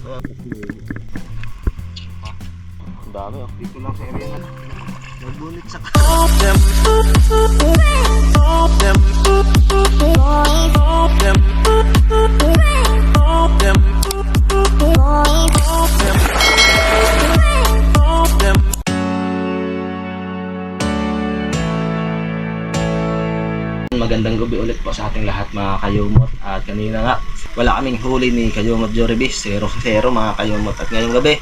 Ang dami oh. Dito lang sa area na. Nagbunit sa Magandang gabi ulit po sa ating lahat mga kayumot. At kanina nga wala kaming huli ni Kayumot Jorebis, 0-0 mga kayumot. At ngayong gabi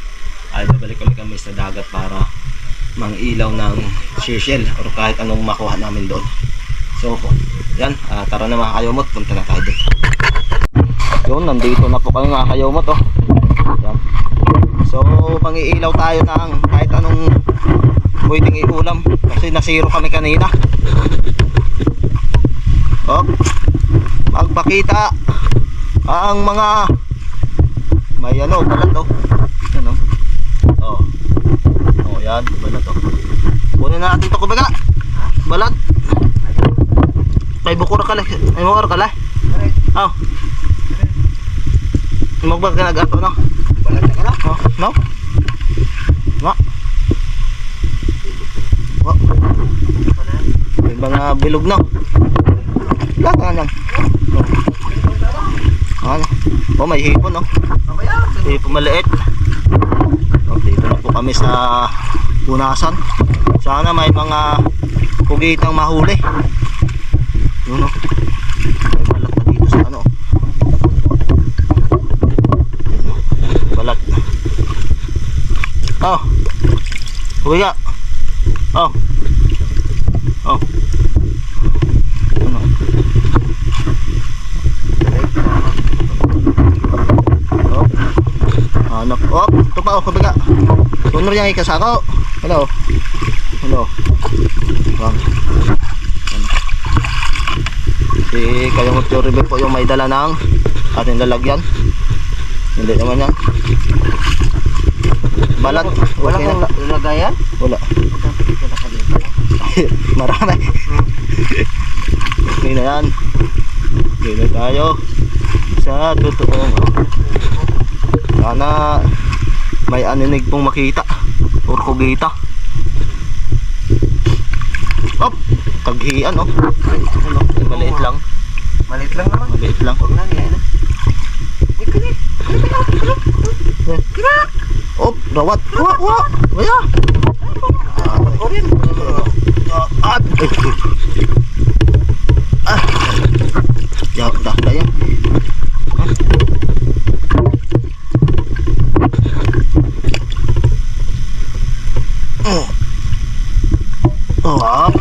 ay babalik kami sa dagat para mangilaw ng shell or kahit anong makuha namin doon. So yan, tara na mga kayumot, punta na tayo doon. Yun, nandito na po kami mga kayumot oh. Yan. So mangiilaw tayo ng kahit anong pwedeng iulam kasi nasiro kami kanina. Oh, magpakita ang mga may ano, balat oh. Yan oh. Oh. Oh, yan, balat oh. Kunin natin to kubaga. Balat. May bukura ka lang. May bukura ka lang. Oh. Magbag ka nag-ato no. balat na ka na. Oh, no. Ma. Oh. May mga bilog no. Lahat nga lang. Ano? Oh, may hipon oh. Hipon maliit. Oh, dito na po kami sa punasan. Sana may mga pugitang mahuli. Yun oh. May balat na dito sa ano. Balat. Oh. Huwi ka. Oh. Oh. Ano? Oh. Hanap. Oh, ito pa oh, kabiga. Tunor yang ikasako. Hello. Hello. Bang. Si Kayumot Jorebis po yung may dala ng ating lalagyan. Hindi naman yan. Balat. Wala Okay kang na. lagayan? Wala. Marami. Okay na yan. Dito tayo sa totoong sana may aninig pong makita or kugita. Op, kaghian oh. Ano, maliit lang. Maliit lang naman. Maliit lang. Huwag na niya. Op, rawat. Wah, wah. Waya. Ya, dah ya.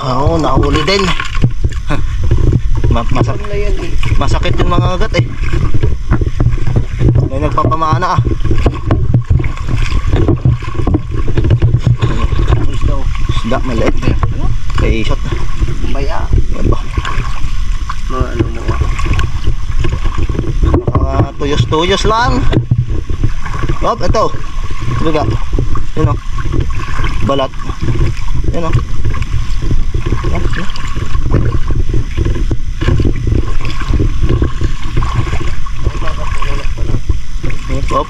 Oh, nahuli din. Masakit yung mga agat eh. May nagpapamana ah. Isda maliit. Kay shot. Baya. Ano ba? Ano mo? Tuyos-tuyos lang. Hop, ito. Biga. Yun o. Balat. Yun o. Yan, yan. Hop.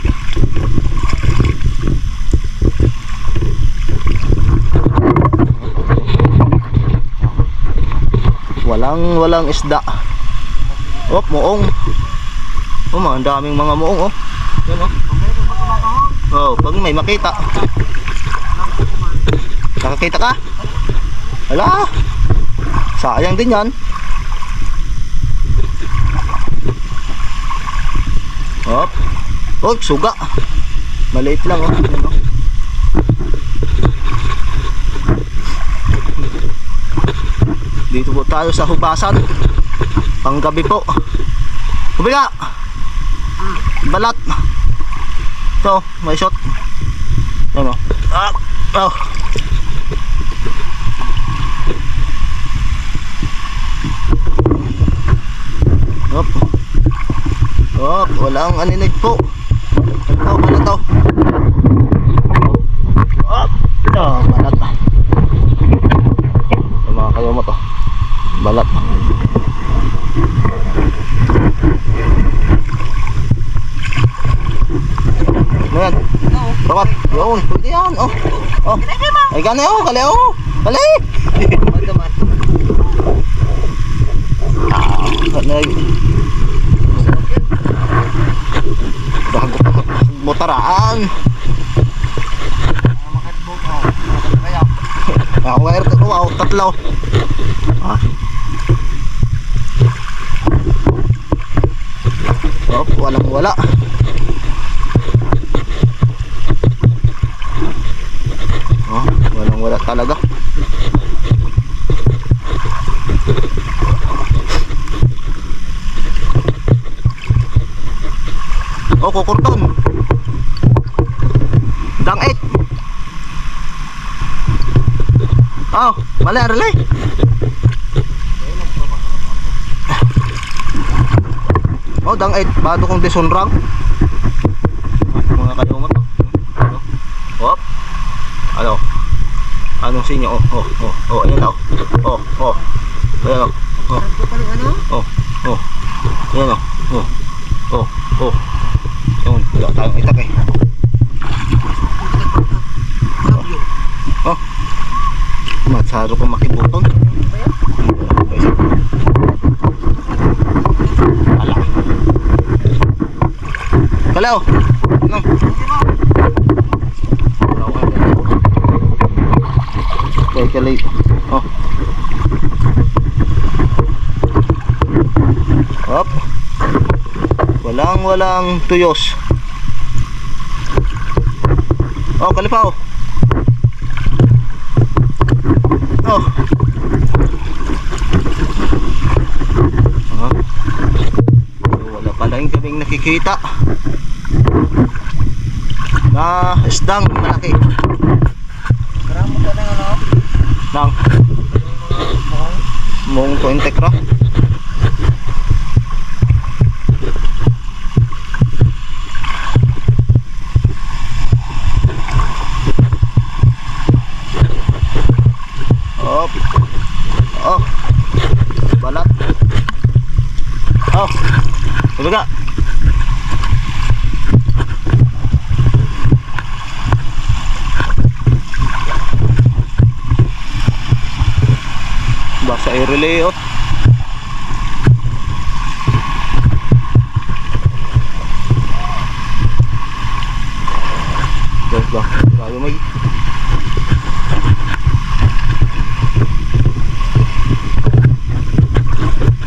Walang isda. Hop, muong. Oh, ang daming mga muong oh. Yan oh. Oh, pag may makita. Nakakita ka? Hala. Sayang din yan. Hop. Oh, suga. Maliit lang oh. Yan oh. Dito po tayo sa hubasan. Panggabi po. Kubiga. Balat. Ito, may shot. Yan o. Oh. Hop. Hop, walang aninig po. Ito, balat o. Hop. Oh, balat. Yung mga kayumot o. Balat. Ayan. Bakat. Yun. Pwede yan. Oh. Oh. Ay gani oh. Kali oh. Kali. Madaman. Bago motaraan. Makatbog ako. Kaya. Ako ngayon ito. Wow. Tatlo. Ah. Oh. Walang wala. Oh. Walang wala talaga. Oh, kukurton. Dang 8. Oh, mali ang relay. Oh, dang 8. Bato kong disunrang. Mga kayo mo to. Hop. Ano? Anong sinyo? Oh, ayan oh. Oh. Ayan oh. Oh. Oh. Ayan oh. Oh. Yun, wala tayong itak eh. Oh. Matsaro ko makibuton. Ala. Kalaw. No. Kalay. Oh. Hop. Walang tuyos. Oh, kalipaw. Oh. Ah. Wala pala yung kaming nakikita na isdang malaki. Karamo ka na ano? Nang mong pointekra. Oh, balat. Oh, talaga. Basa i-relay oh. Terus bang, tayo may.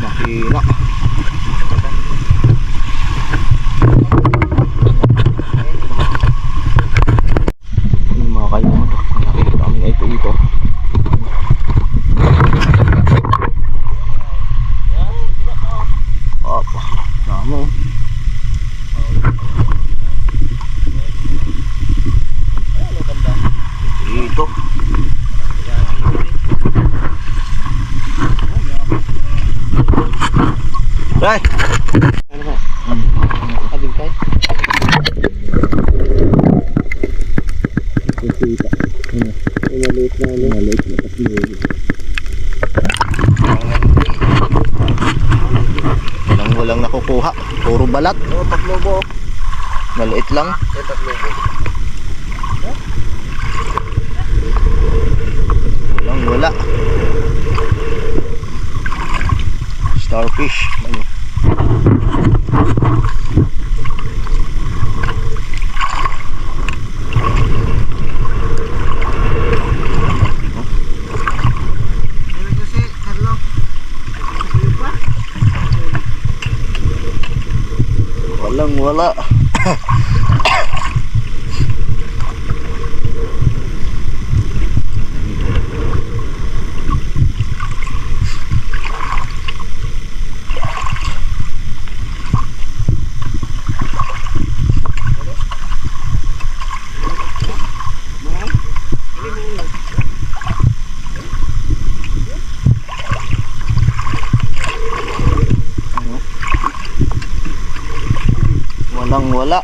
Makina. Ini mga kayo mo to. Nakikita kami ay ito. Apa? Namo. Ito. Right. Ading kay. Maliit na kasi. Walang nakukuha. Puro balat. Oh, taklobo. Maliit lang. Taklobo. Wala. Starfish. Wala. Wala.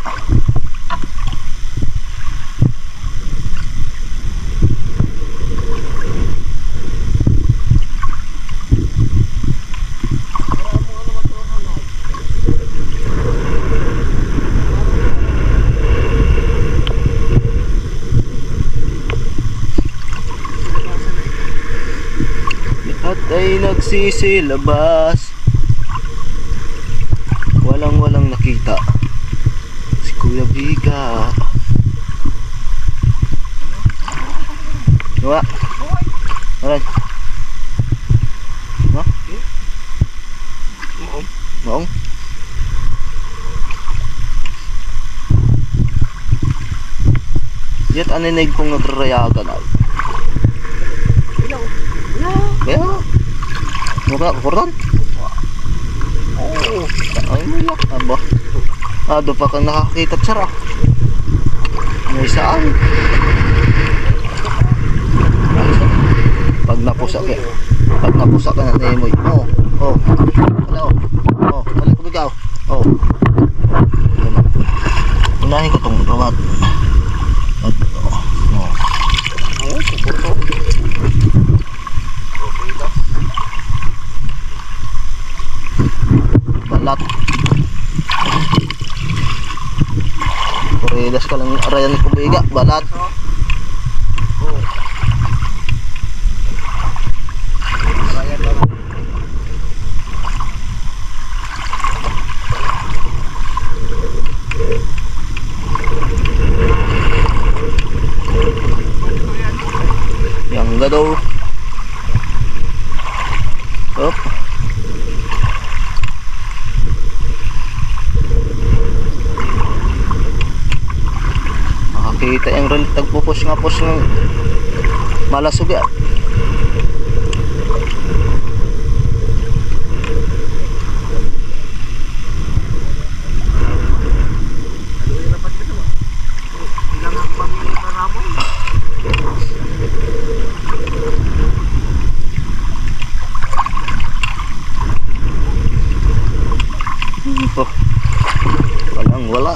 nagsisilabas. Walang nakita si Kuya Biga. Diba? Aray. No? Noong? Yat aninig kong nagrarayagan ay. Kaya? Mura, kurdan? Oo. Ay mo yak. Aba. Ado pa kang nakakita tsara. May saan? Pag napusak ka na nemoy. Oh. Hello. Oh, balik ko bigaw. Oh. Unahin ko tong rawat. Balat. Kuridas ka lang arayan ko biga, balat. Yang enggak daw. Up. Makakita yung rel tagpupos nga pos ng malasog yan. Oh, wala.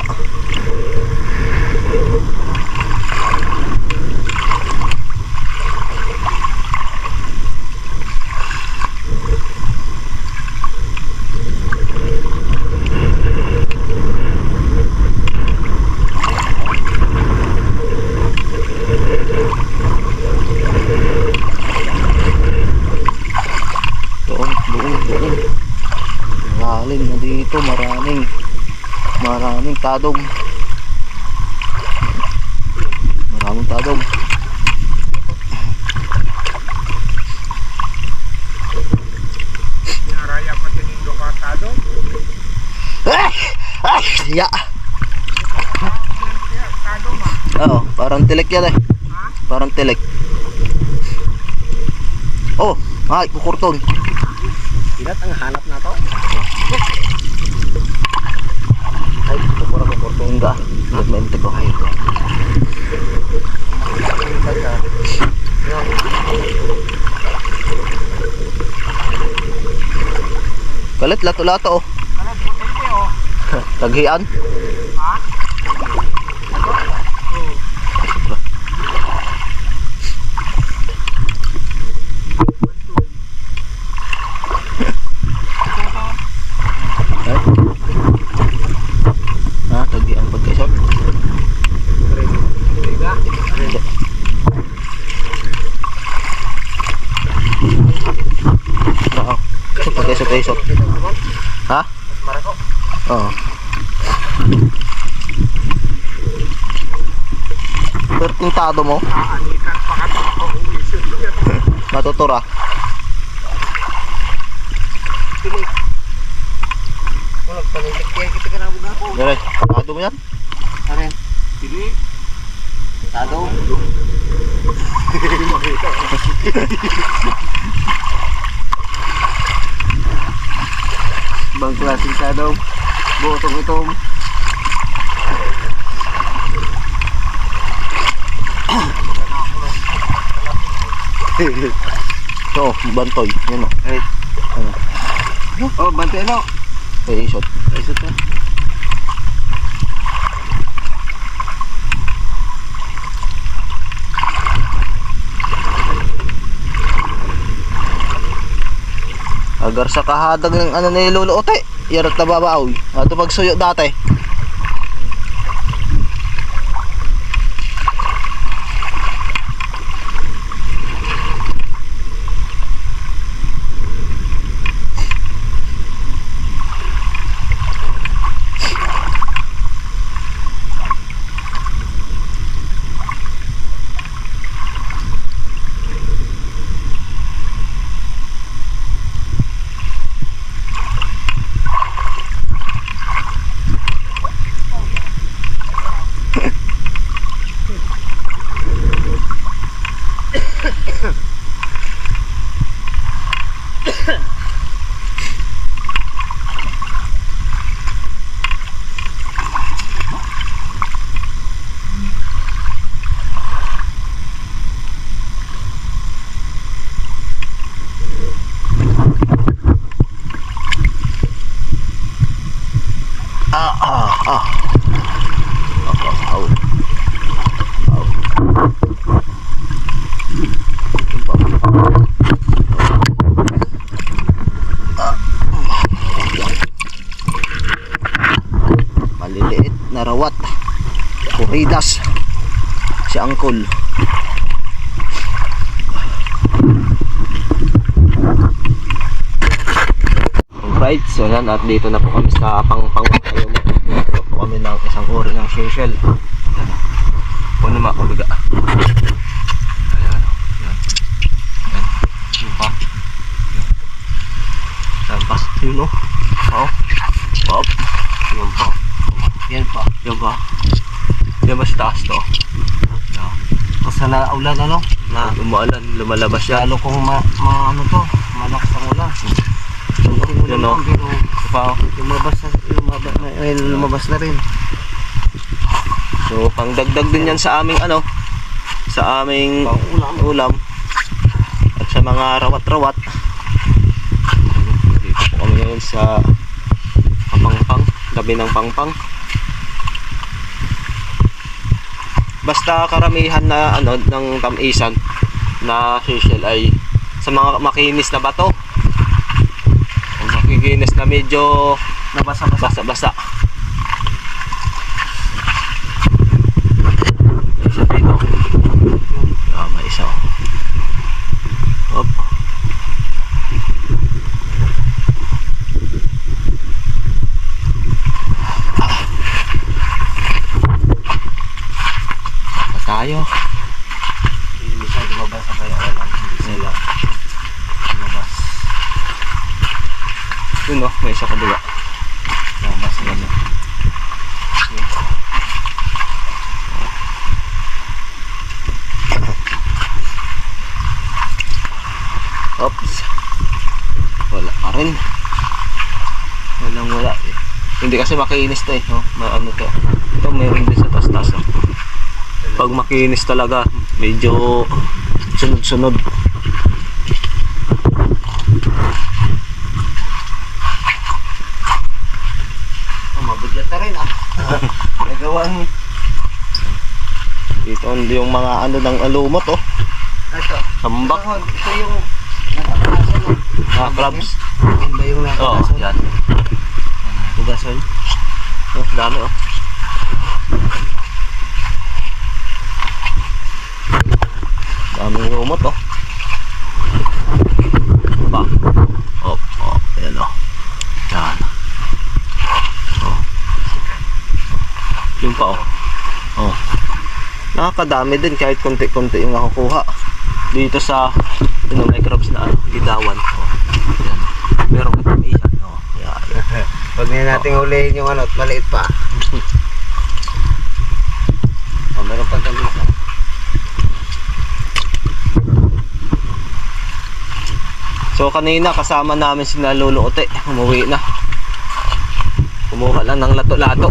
Doon. Lalim na dito, maraming tadong. Maraming tadong. Naraya pa tinindo ka tadong. Ya. Tadong ba? Oo, parang tilek yan eh. Parang tilek. Oh, ay, kukurton. Ilat ang hanap na to? Ay, kukurton ka. Nagmente ko. Ay, ito. Kalit, lato-lato oh. Kalat, butente oh. Taghian. Ha? Taghian pagkaisot. Tiga. Oo. Pagkaisot. Ha? Marako. Oo. Pertintado mo? Aanikan pa ka to. Matutura. Walang panilik kaya kita ka nabog ako. Dire, tado mo yan? Are. Sili. Tado. Bang klaseng tado. Botong itong. So, bantoy. Yan o. Ay. Oh, bante no. Kaya isot. Isot to. Agar sa kahadag ng ano ni Lolo Ote. Yarat na babaoy. Ato pagsuyo dati. na rawat. Kuridas. Si Angkol. Alright, so yan, at dito na po kami sa Pangpang Kayumot. Dito po kami ng isang uri ng shell. Yan. Puno mga kabiga. Ayan. Yan. Yan. Yun pa. Yan pa. Yun o. Oo. Op. Yun pa. Yan pa. Yun pa. Yan ba sa taas to? Yan. Basta na ulan ano? Na Umuulan, lumalabas yan. lalo kung ano to, malakas ang ulan. Yun o. Pero Ito pa o. lumabas na rin. So, pangdagdag din yan sa aming ano, sa aming ulam at sa mga rawat-rawat. Dito po kami ngayon sa Pangpang, gabi ng Pangpang. Basta karamihan na ano ng tamisan na shell ay sa mga makinis na bato. O makikinis na medyo basa-basa. Isa dito. May isa. Hop. Tayo. Hindi siya lumabas sa kaya ulan. Hindi sila lumabas. Yun no, may isa kabila. Lumabas na yun. Oops. Wala pa rin. Wala eh. Hindi kasi makinis to eh. Oh, ano to. Ito mayroon din sa taas-taas. Oh. Pag makinis talaga, medyo sunod-sunod. Mabudlat na rin ah. Nagawang Dito yung mga ano ng alumot oh. ito. Tambak. Ito yung nakakalasan mo. Crabs. Yan ba yung Oh, nakakalasan? yan. Tugason. Oh, dami oh. Daming lumot oh. Ba. Oh, ayan oh. Yan. Oh. Yun pa oh. Oh. Nakakadami din kahit konti-konti yung nakukuha. Dito sa may crabs na gidawan. Oh. Yan. Pero katamisan oh. Yan. Huwag na natin hulihin yung ano, maliit pa. Meron pa kami. So kanina kasama namin si Lolo Ote, umuwi na. Kumuha lang ng lato-lato.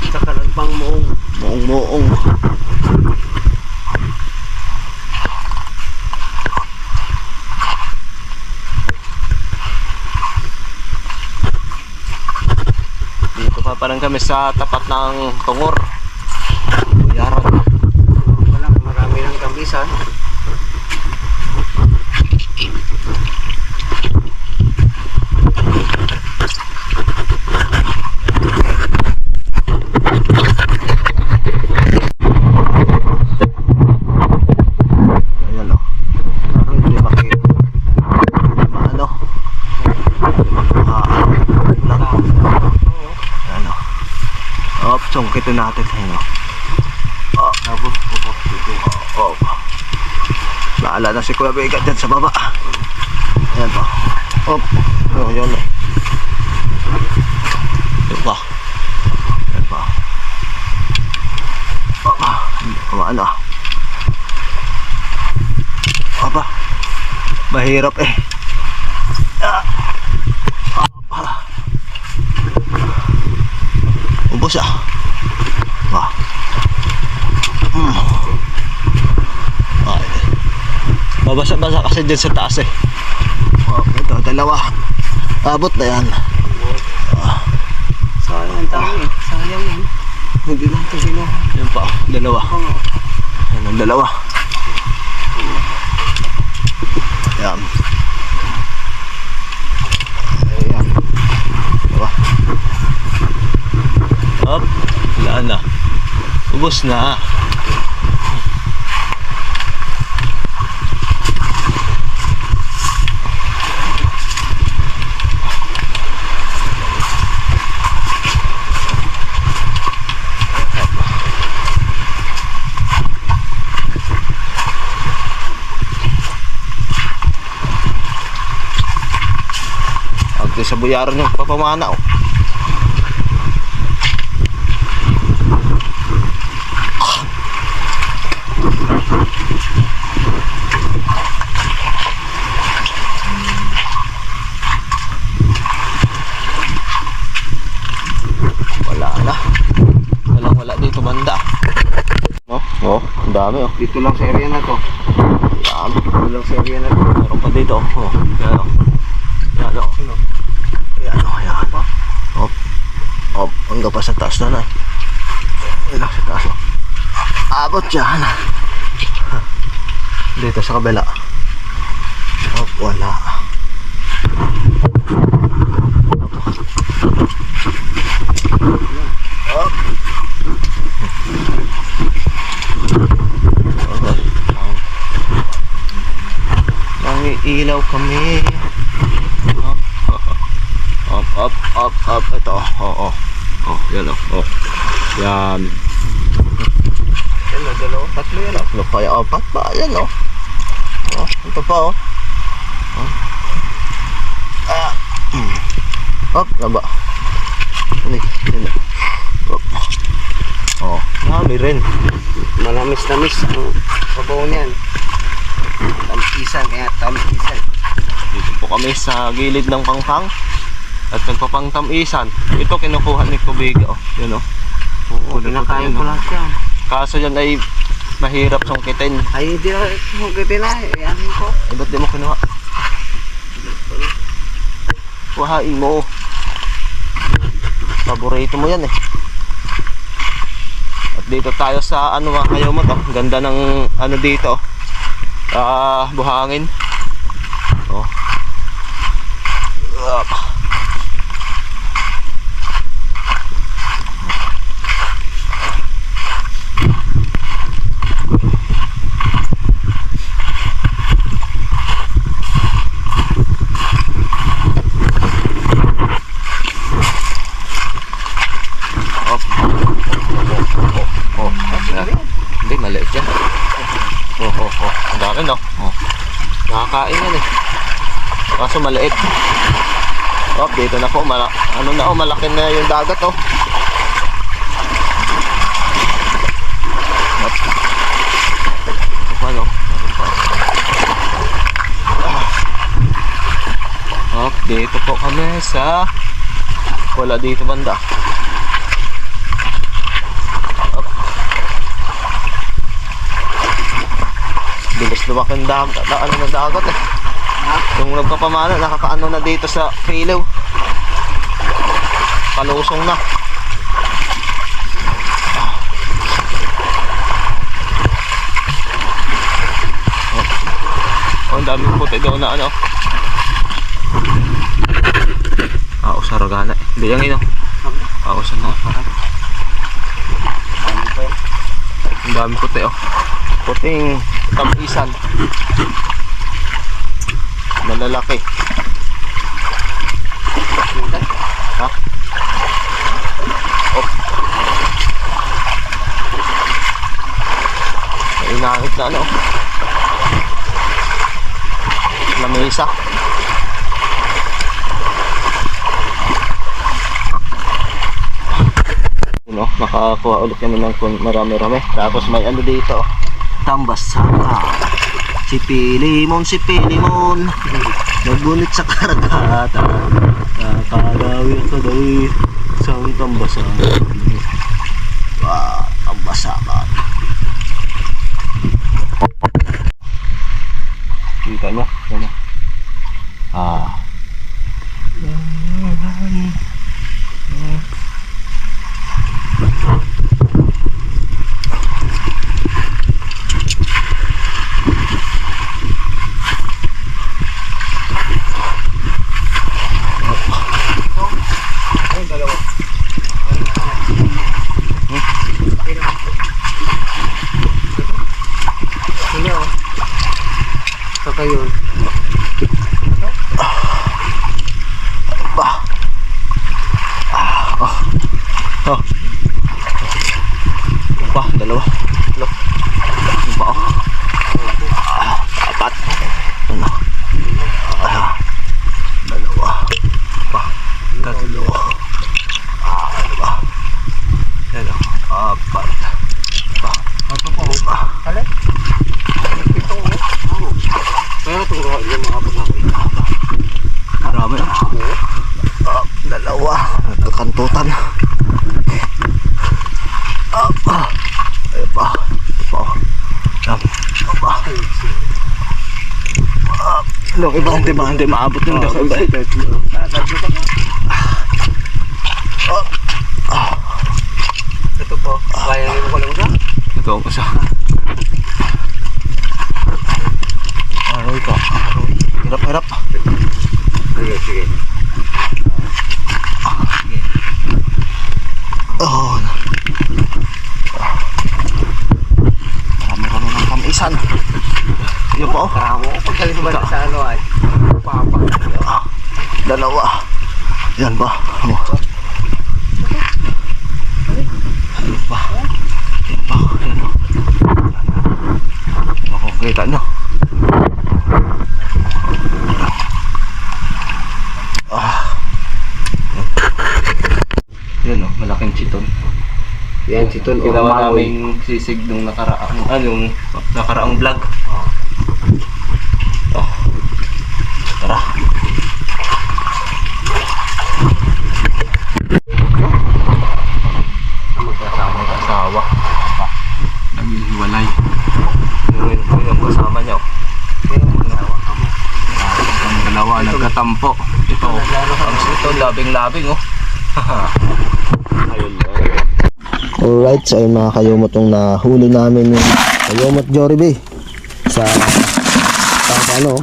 Saka pang Muong. Dito pa parang kami sa tapat ng Tungor. Buyaran. Walang marami ng kambisan. Ayan o. Parang hindi maano. Hindi makuhaan. Lang. Ayan o. Op, sungkitin natin. Ayan o. Oh. Baala na si Kuya Bigat dyan sa baba. Ayan po. Op. Oh, yun eh. Ayan pa. Ayan pa. Ano? Aba. Mahirap eh. Ubos ah. Wah. Mabasa-basa kasi dyan sa taas eh. Oh, ito, dalawa. Abot na yan. Sayang ang dami. Sayang yun. Hindi lang ito sino. Yan pa, dalawa. Yan ang dalawa. Yan. Ayan. Dalawa. Ubus na. Ito sa buyaran yung papamana oh. Wala dito banda. No? Oh, ang dami oh. Dito lang sa area na to. Dami. Dito lang sa area na to. Meron pa dito oh. Oh, yan oh. Yan oh. Yan oh, yan oh. Hop. Hop, hanggang pa sa taas na na. Yan sa taas oh. Abot dyan. Dito sa kabila. Hop, wala. Hop. Nangiilaw kami. Up. Ito. Oh. Oh, yan oh. Oh. Yan. Yan o, dalawa, tatlo yan o. Tatlo kaya apat ba? Yan oh. Oh, ito pa oh. Oh. Ah. Up, naba. Yan. Up. Oh, marami rin. Manamis-namis ang sabaw niyan. Tampisan, kaya tampisan. Dito po kami sa gilid ng pangpang at nagpapangtamisan. Ito kinukuha ni Kubiga oh. Yun oh. Oo, kinakain ko lahat yan. Kaso yan ay mahirap sungkitin. Ay, hindi na hukitin na. Yan ko. Eh, ba't di mo kinuha? Kuhain mo. Paborito mo yan eh. At dito tayo sa ano mga kayo mo to. Ganda ng ano dito. Buhangin. Oh. Hindi, maliit yan. Oh. Ang dami no. Oh. Nakakain yan eh. Kaso maliit. Oh, dito na po. Ano na oh, malaki na yung dagat oh. Ito pa no. Oh, dito po kami sa wala dito banda. Bilis lumaking dagat, ano na dagat eh. Yung nagpapamana, nakakaano na dito sa Kiliw. Palusong na. Oh, ang daming puti daw na ano. Saragana. Hindi yan yun. Saan na. Ang dami puti oh. Puting tamisan. Malalaki. Ha? Oh. Inangit na ano. Lamesa. No, makakuha ulit kami ng marami-rami. Tapos may ano dito. Tambasaka. Si Pilimon. Nagbunit sa karagatan. Nakagawi ka daw isang tambasaka. Wow, tambasaka. Kita nyo? Yan na. Oh. Pa, dalawa. Lo. Pa. Apat. Ano? Dalawa. Pa. Tatlo. Dalawa. Dalawa. Apat. Pa. Ito po. Pa. Alay? Ito po. Pero ito ko yung mga pagkakulit. Marami. Dalawa. Nagkakantutan. Ay pa. Pa. Pa. Laki ba? Hindi maabot yung laki ba? Ito po. Kaya nyo ko lang ba? Ito ako siya. Aroy ka. Aroy. Hirap. Sige, sige. Oh. Marami ng kamisan. Yun po. Karamo ko pagkalis ba sa ano ay. Papa. Dalawa. Yan ba? Oh. Ano pa? Yan pa. Yan o. Ako, kita nyo. Yan o, malaking chiton. Yan si Ton. Ginawa naming sisig nung nakaraang vlog. Oh. Tara. Mag-asawa. Naghihiwalay. Yun yung kasama niya. Ang dalawa nagkatampo. Ito. Ang sito, labing-labing oh. Alright, so ayun mga kayumot yung nahuli namin yung kayumot Jollibee sa ano,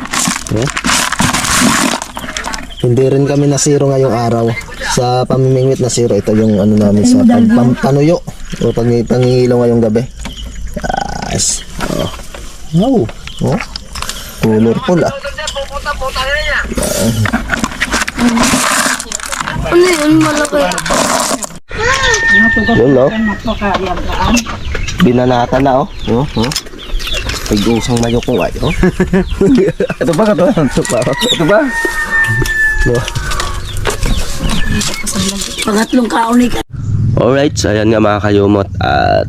hindi rin kami nasiro ngayong araw sa pamimingwit na zero. Ito yung ano namin sa panuyo o pangilaw ngayong gabi. Yes. Oh. Oh. Colorful ah. Ano yun, malaki? Yun no. Binanata na oh. Pag-usang mayo ko ay oh. Ito ba? Ito ba? Pangatlong kaon ni ka. Alright, so ayan nga mga kayumot at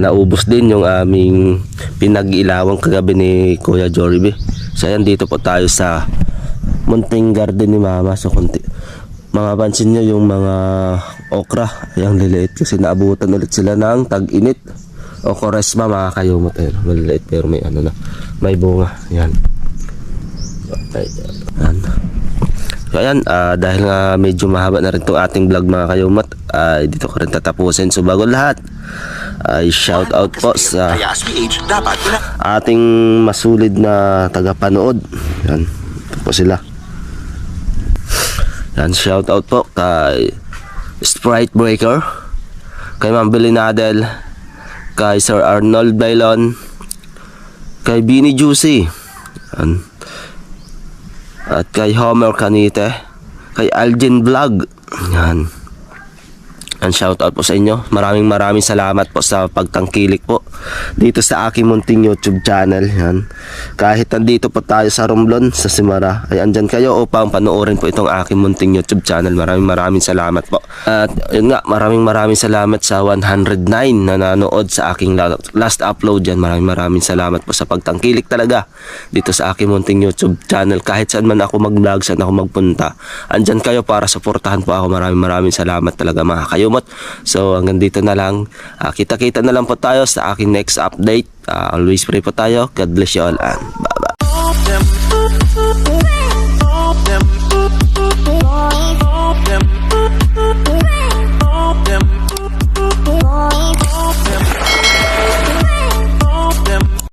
naubos din yung aming pinag-ilawang kagabi ni Kuya Jollibee. So ayan, dito po tayo sa munting garden ni Mama. So kunti, mapapansin nyo yung mga okra, ayan liliit kasi naabutan ulit sila ng tag-init o koresma mga kayumot. Ayan, maliliit pero may ano na, may bunga. Ayan. Ayan. So ayan, dahil nga medyo mahaba na rin itong ating vlog mga kayumot, dito ko rin tatapusin. So bago lahat, shout out po sa ating masulid na tagapanood. Yan, ito po sila. Yan, shout out po kay Sprite Breaker, kay Ma'am Belinadel, kay Sir Arnold Bailon, kay Bini Juicy, yan, at kay Homer Canite, kay Algin Vlog. Yan. And shout out po sa inyo. Maraming salamat po sa pagtangkilik po dito sa aking munting YouTube channel. Yan. Kahit nandito po tayo sa Romblon, sa Simara, ay andyan kayo upang panoorin po itong aking munting YouTube channel. Maraming salamat po. At yun nga, maraming salamat sa 109 na nanood sa aking last upload yan. Maraming salamat po sa pagtangkilik talaga dito sa aking munting YouTube channel. Kahit saan man ako mag-vlog, saan ako magpunta, andyan kayo para suportahan po ako. Maraming salamat talaga mga kayo. So hanggang dito na lang. Kita-kita na lang po tayo sa aking next update. Always pray po tayo. God bless you all and bye.